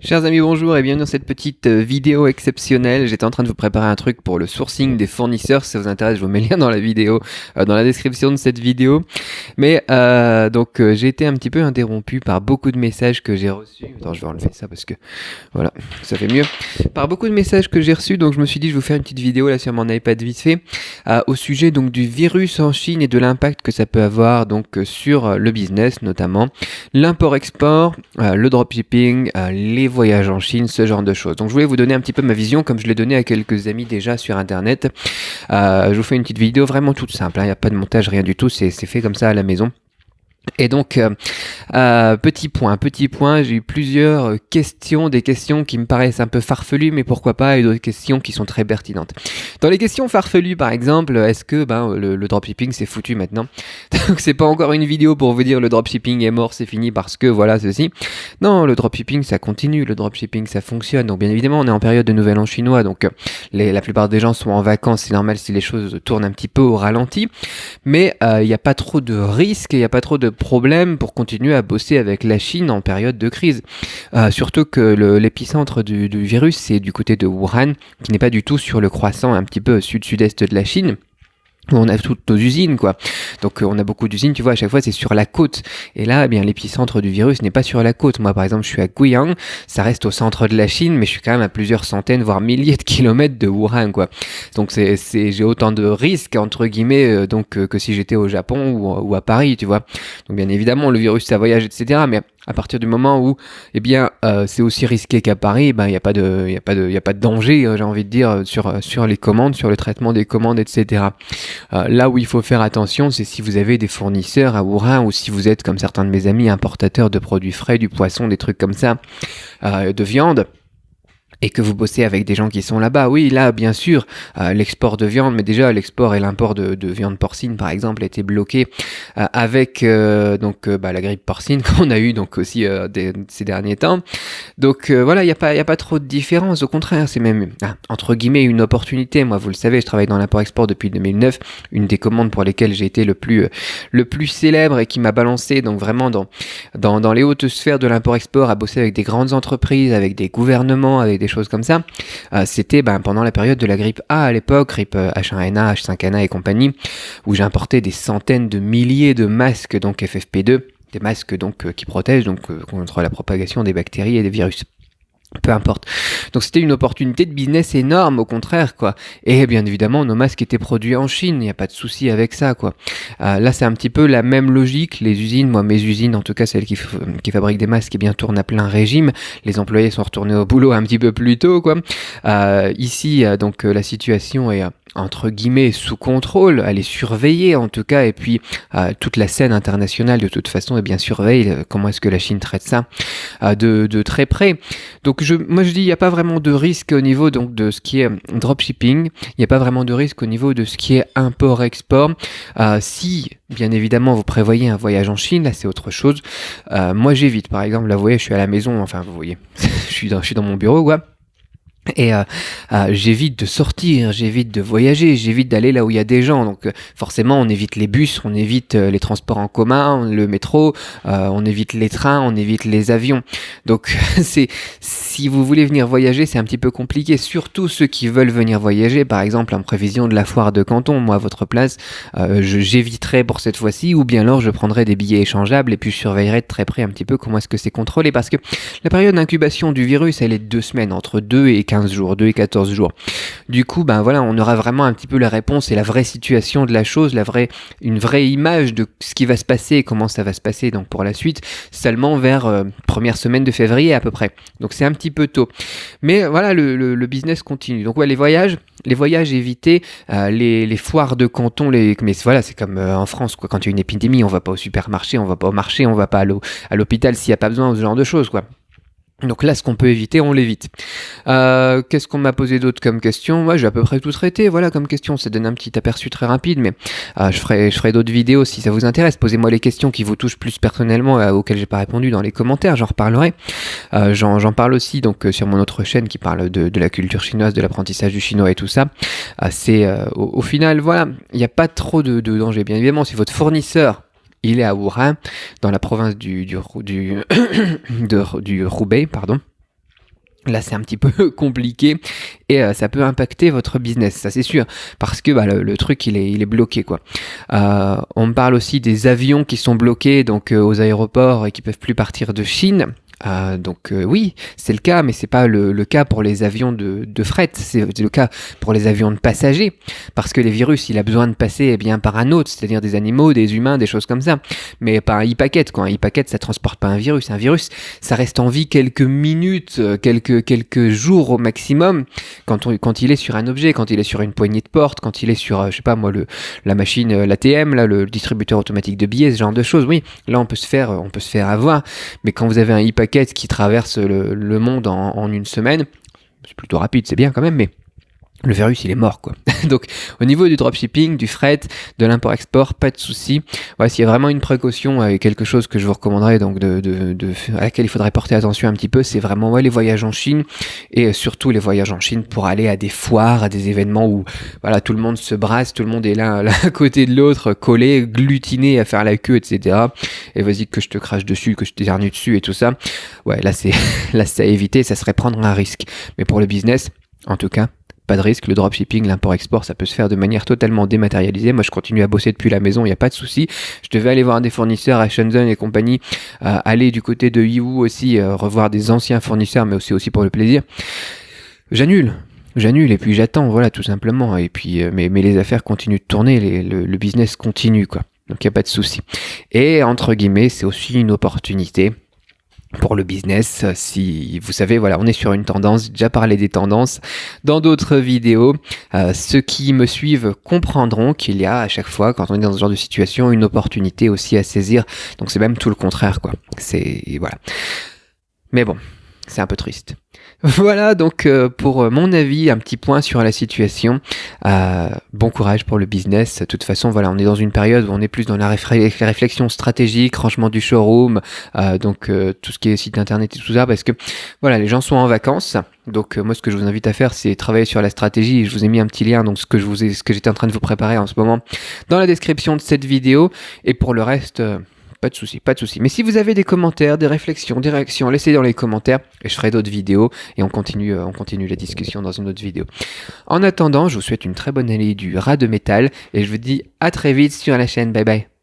Chers amis, bonjour et bienvenue dans cette petite vidéo exceptionnelle. J'étais en train de vous préparer un truc pour le sourcing des fournisseurs. Si ça vous intéresse, je vous mets le lien dans la vidéo, dans la description de cette vidéo. Mais j'ai été un petit peu interrompu par beaucoup de messages que j'ai reçus. Attends, je vais enlever ça parce que voilà, ça fait mieux. Par beaucoup de messages que j'ai reçus, donc je me suis dit je vais vous faire une petite vidéo là sur mon iPad vite fait au sujet donc du virus en Chine et de l'impact que ça peut avoir donc sur le business, notamment l'import-export, le dropshipping, les voyages en Chine, ce genre de choses. Donc je voulais vous donner un petit peu ma vision comme je l'ai donné à quelques amis déjà sur internet. Je vous fais une petite vidéo vraiment toute simple, il n'y a pas de montage, rien du tout, c'est fait comme ça à la maison. Et donc, petit point, j'ai eu plusieurs questions, des questions qui me paraissent un peu farfelues, mais pourquoi pas, et d'autres questions qui sont très pertinentes. Dans les questions farfelues, par exemple, est-ce que le dropshipping c'est foutu maintenant? Donc c'est pas encore une vidéo pour vous dire le dropshipping est mort, c'est fini parce que voilà ceci. Non, le dropshipping ça continue, le dropshipping ça fonctionne. Donc bien évidemment, on est en période de nouvel an chinois, donc la plupart des gens sont en vacances, c'est normal si les choses tournent un petit peu au ralenti, mais il n'y a pas trop de risques, il n'y a pas trop de problème pour continuer à bosser avec la Chine en période de crise. Surtout que l'épicentre du virus, c'est du côté de Wuhan, qui n'est pas du tout sur le croissant un petit peu sud-sud-est de la Chine, où on a toutes nos usines, quoi. Donc on a beaucoup d'usines, tu vois, à chaque fois c'est sur la côte. Et là, eh bien l'épicentre du virus n'est pas sur la côte. Moi par exemple, je suis à Guiyang, ça reste au centre de la Chine, mais je suis quand même à plusieurs centaines, voire milliers de kilomètres de Wuhan, quoi. Donc j'ai autant de risques, entre guillemets, que si j'étais au Japon ou à Paris, tu vois. Donc bien évidemment, le virus ça voyage, etc. Mais à partir du moment où, eh bien, c'est aussi risqué qu'à Paris, ben il y a pas de danger, j'ai envie de dire, sur les commandes, sur le traitement des commandes, etc. Là où il faut faire attention, c'est si vous avez des fournisseurs à Wuhan ou si vous êtes, comme certains de mes amis, importateurs de produits frais, du poisson, des trucs comme ça, de viande, et que vous bossez avec des gens qui sont là-bas. Oui, là, bien sûr, l'export de viande, mais déjà l'export et l'import de viande porcine, par exemple, a été bloqué avec la grippe porcine qu'on a eu donc aussi ces derniers temps. Donc voilà, il y a pas trop de différence. Au contraire, c'est même entre guillemets une opportunité. Moi, vous le savez, je travaille dans l'import-export depuis 2009. Une des commandes pour lesquelles j'ai été le plus célèbre et qui m'a balancé donc vraiment dans les hautes sphères de l'import-export, à bosser avec des grandes entreprises, avec des gouvernements, avec des choses comme ça. C'était pendant la période de la grippe A à l'époque, grippe H1N1, H5N1 et compagnie, où j'ai importé des centaines de milliers de masques donc FFP2, des masques donc qui protègent donc contre la propagation des bactéries et des virus. Peu importe. Donc c'était une opportunité de business énorme, au contraire, quoi. Et bien évidemment, nos masques étaient produits en Chine, il n'y a pas de souci avec ça, quoi. Là, c'est un petit peu la même logique. Les usines, moi, mes usines, en tout cas celles qui fabriquent des masques, eh bien tournent à plein régime. Les employés sont retournés au boulot un petit peu plus tôt, quoi. Ici, la situation est entre guillemets sous contrôle, elle est surveillée en tout cas, et puis toute la scène internationale de toute façon est bien surveillée. Comment est-ce que la Chine traite ça de très près. Donc moi je dis il n'y a pas vraiment de risque au niveau donc de ce qui est dropshipping, il n'y a pas vraiment de risque au niveau de ce qui est import-export. Si bien évidemment vous prévoyez un voyage en Chine, là c'est autre chose. Moi j'évite, par exemple, là vous voyez je suis à la maison, enfin vous voyez, je suis dans mon bureau, quoi. Et j'évite de sortir, j'évite de voyager, j'évite d'aller là où il y a des gens. Donc forcément, on évite les bus, on évite les transports en commun, le métro, on évite les trains, on évite les avions. Donc si vous voulez venir voyager, c'est un petit peu compliqué. Surtout ceux qui veulent venir voyager, par exemple en prévision de la foire de Canton. Moi, à votre place, j'éviterai pour cette fois-ci, ou bien alors je prendrai des billets échangeables et puis je surveillerai de très près un petit peu comment est-ce que c'est contrôlé. Parce que la période d'incubation du virus, elle est de 2 semaines, entre 2 et 15 jours, 2 et 14 jours. Du coup, on aura vraiment un petit peu la réponse et la vraie situation de la chose, une vraie image de ce qui va se passer et comment ça va se passer donc pour la suite, seulement vers première semaine de février à peu près. Donc c'est un petit peu tôt. Mais voilà, le business continue. Donc ouais, les voyages évités, les foires de canton, mais voilà, c'est comme en France, quoi. Quand il y a une épidémie, on va pas au supermarché, on va pas au marché, on va pas à l'hôpital s'il n'y a pas besoin de ce genre de choses, quoi. Donc là, ce qu'on peut éviter, on l'évite. Qu'est-ce qu'on m'a posé d'autre comme question? Moi, j'ai à peu près tout traité, voilà, comme question. Ça donne un petit aperçu très rapide, mais je ferai d'autres vidéos si ça vous intéresse. Posez-moi les questions qui vous touchent plus personnellement, auxquelles j'ai pas répondu dans les commentaires, j'en reparlerai. J'en parle aussi donc sur mon autre chaîne qui parle de la culture chinoise, de l'apprentissage du chinois et tout ça. Au final, voilà, il n'y a pas trop de danger. Bien évidemment, si votre fournisseur il est à Wuhan, dans la province du Roubaix, pardon. Là, c'est un petit peu compliqué et ça peut impacter votre business, ça c'est sûr, parce que le truc il est bloqué quoi. On me parle aussi des avions qui sont bloqués donc aux aéroports et qui peuvent plus partir de Chine. Oui, c'est le cas, mais c'est pas le cas pour les avions de fret, c'est le cas pour les avions de passagers, parce que les virus, il a besoin de passer bien par un autre, c'est-à-dire des animaux, des humains, des choses comme ça, mais pas un e-packet quoi. Un e-packet, ça transporte pas un virus. Un virus, ça reste en vie quelques minutes, quelques jours au maximum, quand il est sur un objet, quand il est sur une poignée de porte, quand il est sur, je sais pas moi, la machine, l'ATM, là, le distributeur automatique de billets, ce genre de choses. Oui, là on peut se faire avoir, mais quand vous avez un e-packet qui traverse le monde en une semaine, c'est plutôt rapide, c'est bien quand même, mais le virus il est mort quoi. Donc au niveau du dropshipping, du fret, de l'import-export, pas de souci. Voilà, s'il y a vraiment une précaution et quelque chose que je vous recommanderais donc à laquelle il faudrait porter attention un petit peu, c'est vraiment les voyages en Chine et surtout les voyages en Chine pour aller à des foires, à des événements où voilà tout le monde se brasse, tout le monde est là à côté de l'autre, collé, glutiné à faire la queue, etc. Et vas-y que je te crache dessus, que je t'éternue dessus et tout ça. Ouais, là c'est à éviter, ça serait prendre un risque. Mais pour le business, en tout cas, pas de risque, le dropshipping, l'import-export, ça peut se faire de manière totalement dématérialisée. Moi, je continue à bosser depuis la maison, il n'y a pas de souci. Je devais aller voir des fournisseurs à Shenzhen et compagnie, aller du côté de Yiwu aussi, revoir des anciens fournisseurs, mais aussi pour le plaisir. J'annule et puis j'attends, voilà, tout simplement. Et puis, mais les affaires continuent de tourner, le business continue, quoi. Donc, il n'y a pas de souci. Et entre guillemets, c'est aussi une opportunité pour le business. Si vous savez, voilà, on est sur une tendance, j'ai déjà parlé des tendances dans d'autres vidéos. Ceux qui me suivent comprendront qu'il y a à chaque fois, quand on est dans ce genre de situation, une opportunité aussi à saisir. Donc c'est même tout le contraire, quoi. Voilà. Mais bon, c'est un peu triste. Voilà donc pour mon avis, un petit point sur la situation. Bon courage pour le business. De toute façon, voilà, on est dans une période où on est plus dans la réflexion stratégique, rangement du showroom, tout ce qui est site internet et tout ça, parce que voilà, les gens sont en vacances. Donc moi, ce que je vous invite à faire, c'est travailler sur la stratégie. Je vous ai mis un petit lien, donc ce que j'étais en train de vous préparer en ce moment, dans la description de cette vidéo. Et pour le reste. Pas de souci. Mais si vous avez des commentaires, des réflexions, des réactions, laissez dans les commentaires et je ferai d'autres vidéos et on continue la discussion dans une autre vidéo. En attendant, je vous souhaite une très bonne année du rat de métal et je vous dis à très vite sur la chaîne. Bye bye.